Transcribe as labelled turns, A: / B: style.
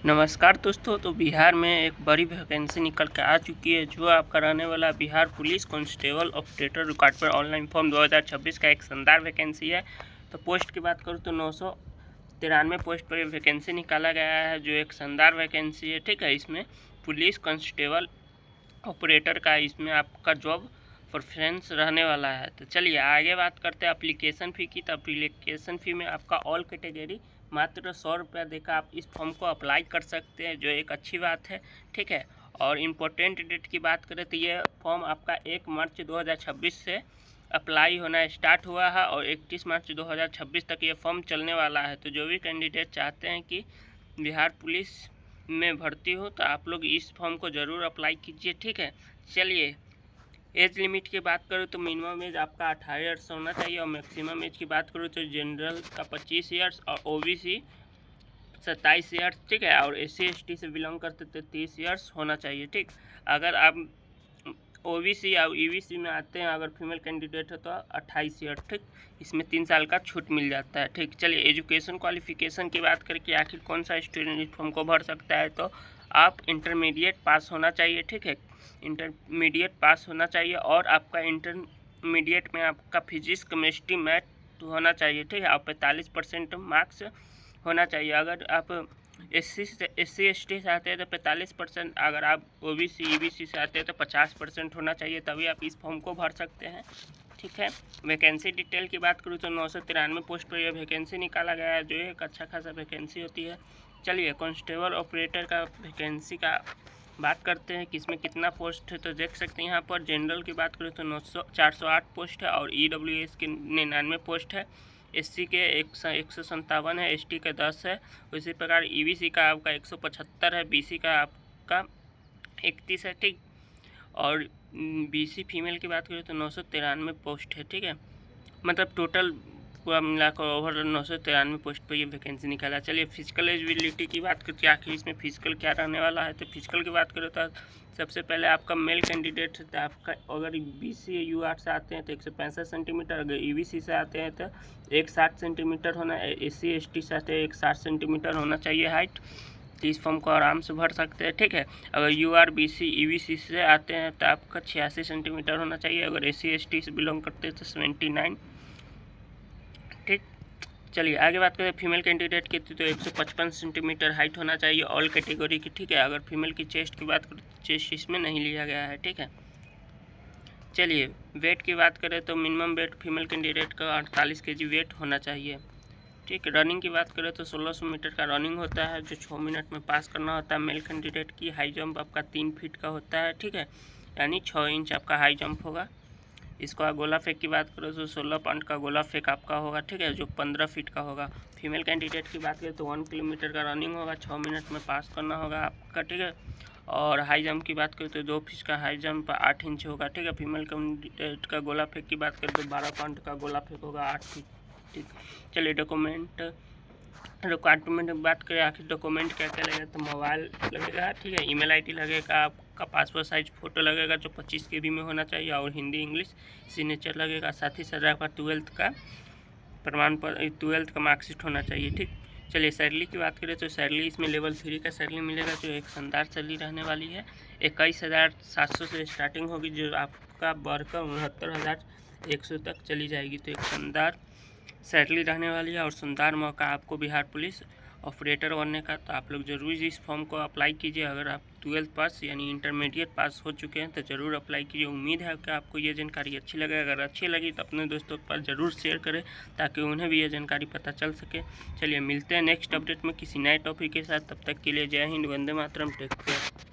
A: नमस्कार दोस्तों। तो बिहार में एक बड़ी वैकेंसी निकल के आ चुकी है जो आपका रहने वाला Bihar police constable operator recruitment online form 2026 का एक शानदार वैकेंसी है। तो पोस्ट की बात करूँ तो 993 पोस्ट पर वैकेंसी निकाला गया है जो एक शानदार वैकेंसी है। ठीक है, इसमें पुलिस कांस्टेबल ऑपरेटर का इसमें आपका जॉब प्रेफरेंस रहने वाला है। तो चलिए आगे बात करते हैं एप्लीकेशन फ़ी की। तो एप्लीकेशन फ़ी में आपका ऑल कैटेगरी मात्र 100 रुपया देकर आप इस फॉर्म को अप्लाई कर सकते हैं, जो एक अच्छी बात है। ठीक है, और इम्पोर्टेंट डेट की बात करें तो ये फॉर्म आपका 1 मार्च 2026 से अप्लाई होना स्टार्ट हुआ है और 31 मार्च 2026 तक ये फॉर्म चलने वाला है। तो जो भी कैंडिडेट चाहते हैं कि बिहार पुलिस में भर्ती हो तो आप लोग इस फॉर्म को ज़रूर अप्लाई कीजिए। ठीक है, चलिए एज लिमिट की बात करूँ तो मिनिमम एज आपका 18 ईयर्स होना चाहिए और मैक्सिमम एज की बात करूँ तो जनरल का 25 ईयर्स और ओबीसी 27 ईयर्स। ठीक है, और SC ST से बिलोंग करते तो 30 ईयर्स होना चाहिए। ठीक, अगर आप ओबीसी या EBC में आते हैं, अगर फीमेल कैंडिडेट है तो 28 ईयर। ठीक, इसमें 3 साल का छूट मिल जाता है। ठीक, चलिए एजुकेशन क्वालिफिकेशन की बात करके आखिर कौन सा स्टूडेंट इस फॉर्म को भर सकता है, तो आप इंटरमीडिएट पास होना चाहिए। ठीक है, इंटरमीडिएट पास होना चाहिए और आपका इंटरमीडिएट में आपका फिजिक्स केमिस्ट्री मैथ होना चाहिए। ठीक है, और 45% मार्क्स होना चाहिए। अगर आप SC ST से आते हैं तो 45%, अगर आप OBC EBC से आते हैं तो 50% होना चाहिए, तभी आप इस फॉर्म को भर सकते हैं। ठीक है, वैकेंसी डिटेल की बात करूँ तो 993 पोस्ट पर यह वैकेंसी निकाला गया है जो एक अच्छा खासा वैकेंसी होती है। चलिए कांस्टेबल ऑपरेटर का वैकेंसी का बात करते हैं कि इसमें कितना पोस्ट है। तो देख सकते हैं यहाँ पर जनरल की बात करें तो 408 पोस्ट है और EWS के 99 पोस्ट है। SC के 157 है, ST का 10 है। उसी प्रकार EBC का आपका 175 है, BC का आपका 31 है। ठीक, और BC फीमेल की बात करें तो 993 पोस्ट है। ठीक है, मतलब टोटल पूरा मिलाकर ओवर 993 पोस्ट पर ये वैकेंसी निकाला। चलिए फिजिकल एलिजिबिलिटी की बात करते हैं, आखिर इसमें फिजिकल क्या रहने वाला है। तो फिजिकल की बात करें तो सबसे पहले आपका मेल कैंडिडेट है तो आपका अगर BC UR से आते हैं तो 165 सेंटीमीटर, अगर EBC से आते हैं तो 160 सेंटीमीटर होना, SC ST से आते हैं 160 सेंटीमीटर होना चाहिए हाइट। तो इस फॉर्म को आराम से भर सकते हैं। ठीक है, अगर UR BC EBC से आते हैं तो आपका 86 सेंटीमीटर होना चाहिए, अगर SC ST से बिलोंग करते हैं तो 79। ठीक, चलिए आगे बात करें फीमेल कैंडिडेट की तो 155 सेंटीमीटर हाइट होना चाहिए ऑल कैटेगरी की। ठीक है, अगर फीमेल की चेस्ट की बात करें तो चेस्ट इसमें नहीं लिया गया है। ठीक है, चलिए वेट की बात करें तो मिनिमम वेट फीमेल कैंडिडेट का 48 kg वेट होना चाहिए। ठीक, रनिंग की बात करें तो 1600 मीटर का रनिंग होता है जो 6 मिनट में पास करना होता है। मेल कैंडिडेट की हाई जंप आपका 3 फीट का होता है। ठीक है, यानी 6 इंच आपका हाई जंप होगा। इसका गोला फेंक की बात करो तो 16 पॉइंट का गोला फेंक आपका होगा। ठीक है, जो 15 फीट का होगा। फीमेल कैंडिडेट की बात करें तो 1 किलोमीटर का रनिंग होगा, 6 मिनट में पास करना होगा आपका। ठीक है, और हाई जंप की बात करें तो 2 फीट का हाई जंप 8 इंच होगा। ठीक है, फीमेल कैंडिडेट का गोला फेंक की बात करें तो 12 पॉइंट का गोला फेंक होगा 8 फीट। ठीक, चलिए डॉक्यूमेंट रिक्वायरमेंट की बात करें, आखिर डॉक्यूमेंट क्या क्या लगेगा तो मोबाइल लगेगा। ठीक है, ईमेल ID लगेगा, आपका पासपोर्ट साइज फ़ोटो लगेगा जो 25 KB में होना चाहिए और हिंदी इंग्लिश सिग्नेचर लगेगा। साथ ही साथ आपका 12th का प्रमाण पत्र 12th का मार्कशीट होना चाहिए। ठीक, चलिए सैलरी की बात करें तो सैलरी इसमें लेवल 3 का सैलरी मिलेगा जो एक शानदार सैलरी रहने वाली है। 21,700 से स्टार्टिंग होगी जो आपका बढ़कर 69,100 तक चली जाएगी। तो एक शानदार सैलरी रहने वाली है और शानदार मौका आपको बिहार पुलिस ऑपरेटर बनने का। तो आप लोग ज़रूर इस फॉर्म को अप्लाई कीजिए। अगर आप 12th पास यानी इंटरमीडिएट पास हो चुके हैं तो ज़रूर अप्लाई कीजिए। उम्मीद है कि आपको ये जानकारी अच्छी लगे। अगर अच्छी लगी तो अपने दोस्तों के पास ज़रूर शेयर करें ताकि उन्हें भी ये जानकारी पता चल सके। चलिए मिलते हैं नेक्स्ट अपडेट में किसी नए टॉपिक के साथ। तब तक के लिए जय हिंद, वंदे मातरम, टेक केयर।